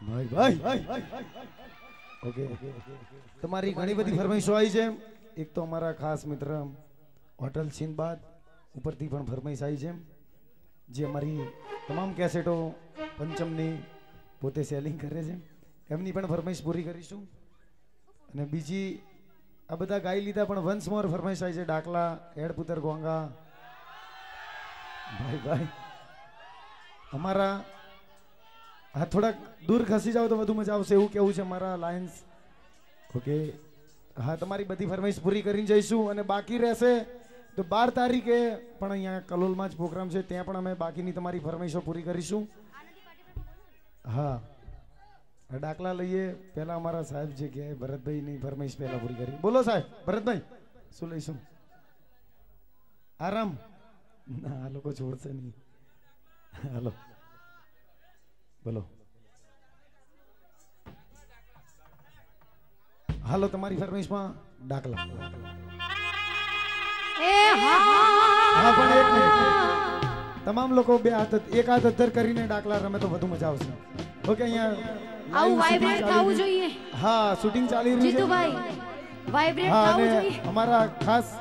ભાઈ ભાઈ ઓકે તમારી ઘણી બધી ફરમાઈશો આવી છે એક તો અમારા ખાસ મિત્ર હોટલ સિંદબાદ ઉપરથી પણ ફરમાઈશ આવી છે જે અમારી તમામ કેસેટો પંચમની પોતે સેલિંગ કરે છે એમની પણ ફરમાઈશ પૂરી કરીશું અને બીજી આ બધા ગાઈ લીધા પણ વન્સ મોર ફરમાઈશ આવી છે ડાકલા એડપુતર ગોંગા ભાઈ ભાઈ અમારા હા થોડાક દૂર ખસી જાવ તો વધુ મજા આવશે એવું કેવું છે મારા લાયન્સ ઓકે હા તમારી બધી ફરમાઈશ પૂરી કરીને જઈશું અને બાકી રહેશે તો 12 તારીખે પણ અહીંયા કલોલમાં જ પ્રોગ્રામ છે ત્યાં પણ અમે બાકીની તમારી ફરમાઈશો પૂરી કરીશું હા દાખલા લઈએ પહેલા અમારા સાહેબ જે કહે ભરતભાઈની ફરમાઈશ પહેલા પૂરી કરી બોલો સાહેબ ભરતભાઈ શું લઈશું આરામ ના આ લોકો છોડશે નહીં હાલો બોલો હાલો તમારી ફરમાઈશમાં દાખલા હા પણ એક મિનિટ તમામ લોકો બે હાથ એક હાથ અધર કરીને દાખલા રમે તો વધુ મજા આવશે ઓકે અહીંયા આવું વાઇબ્રેટ થવું જોઈએ હા શૂટિંગ ચાલી રહી છે જીતુભાઈ વાઇબ્રેટ થવું જોઈએ અમારા ખાસ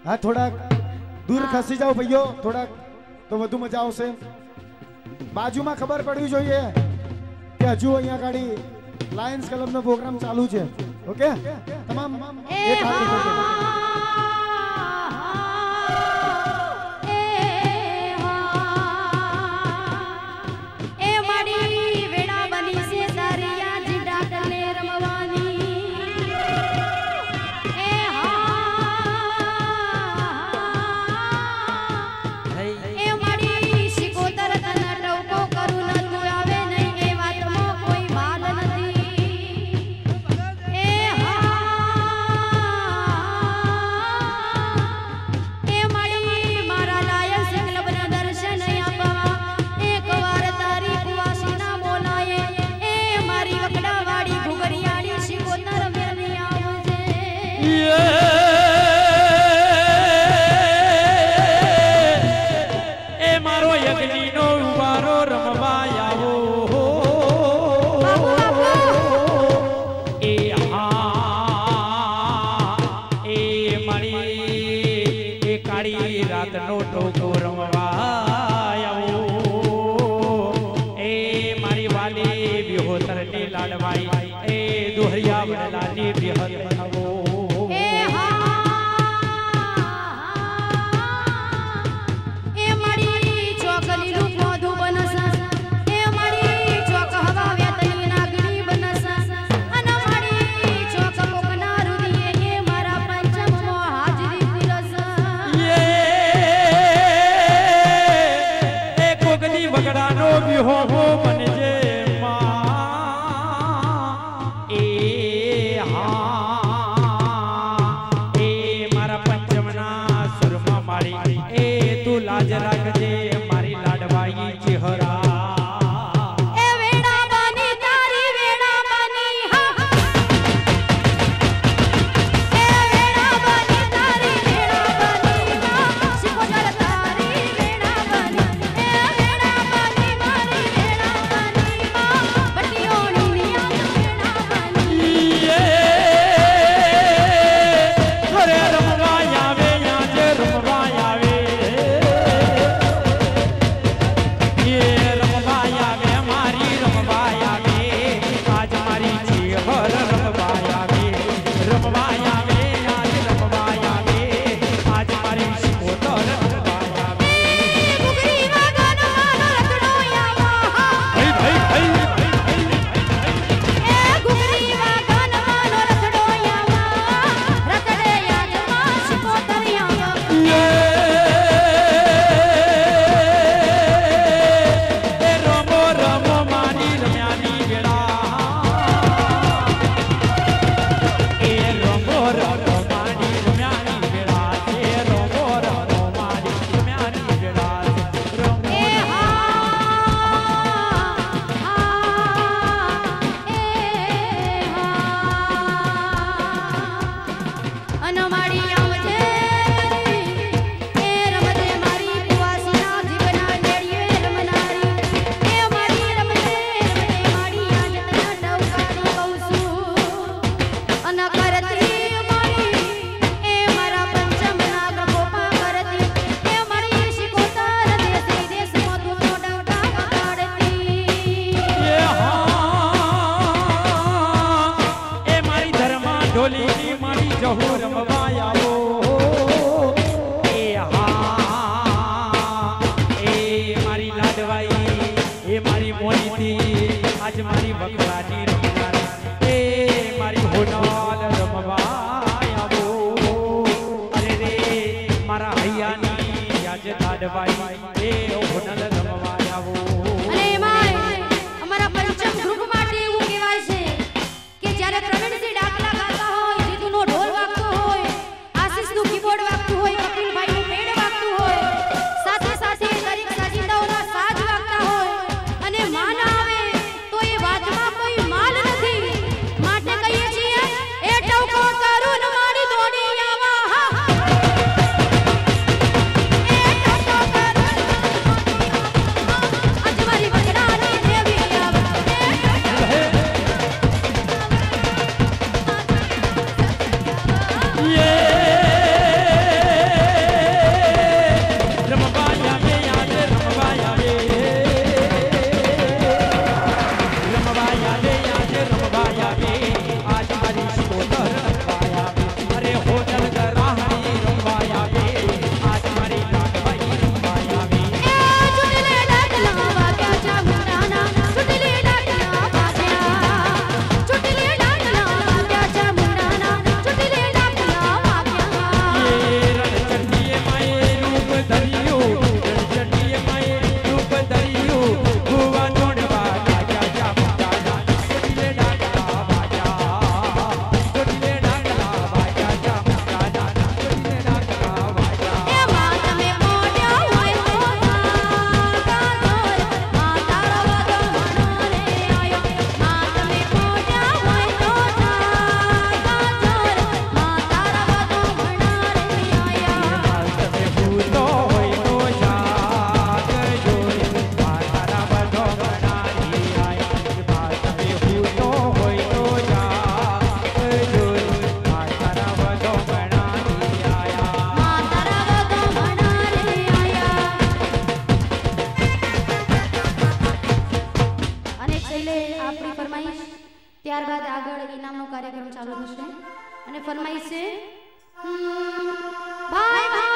હા થોડાક દૂર ખસી જાઓ ભાઈઓ થોડાક તો વધુ મજા આવશે બાજુમાં ખબર પડવી જોઈએ કે હજુ અહીંયા ગાડી લાયન્સ ક્લબનો પ્રોગ્રામ ચાલુ છે ઓકે તમામ એક હાથ આજે ધાડવાઈ એ હોનલ રમવા આવો અને એમાંય અમારા પંચમ ગ્રુપ માટે એવું કહેવાય છે કે જ્યારે પ્રવીણસિંહ ડાકલા ગાતા હોય, જીતુનો ઢોલ વાગતો હોય, આશીષનું કીબોર્ડ વાગતું હોય, કપિલભાઈનું પેડ વાગતું હોય, સાથે સાથે દરેક સાજિંદાઓના સાજ વાગતા હોય અને માન આવે તો એ વાતમાં કોઈ માલ નથી. માટે કહીએ છીએ એ ટવકો કરું ને મારી દોડી આવા હા એ ટવકો કરું આજ મારી વજરાની દેવી આવે રમવાયા મે યાદ રમવાયા મે રમવાયા મે યાદ રમવાયા મે આજ મારી સોદર રમવાયા મે અરે હોટલ ગરાહણી રમવાયા મે આજ મારી ડાકભાઈ રમવાયા મે ચુટલે ડાકલા વાગ્યા ચામુંડાના ચુટલે ડાકલા વાગ્યા ચુટલે ડાકલા વાગ્યા ચામુંડાના ચુટલે ડાકલા વાગ્યા એ રણચંડીએ માએ રૂપ ધર્યું રણચંડીએ માએ રૂપ ધર્યું ભુવા જોડવા રાજા ચામુંડાના ચોટીલે ડાકલા વાગ્યા ચોટીલે ડાકલા વાગ્યા ચામુંડાના ચોટીલે ડાકલા વાગ્યા એ માં તમે મોઢ્યા હોય તો કાગોર માં તારો વધો મણો રે આયો માં તમે મોઢ્યા હોય તો કાગોર માં તારો વધો મણો રે આયા તમે ભૂતો હોય તો જાગજો મારા બધો બનાવી આયા તમે ભૂતો હોય તો જાગજો મારા બધો બનાવી આયા માં તારા વધો મણો રે આયા. અને છેલ્લે આપણી ફરમાઈશ, ત્યારબાદ આગળ ઇનામનો કાર્યક્રમ ચાલુ થશે અને ફરમાઈશ છે ભાઈ ભાઈ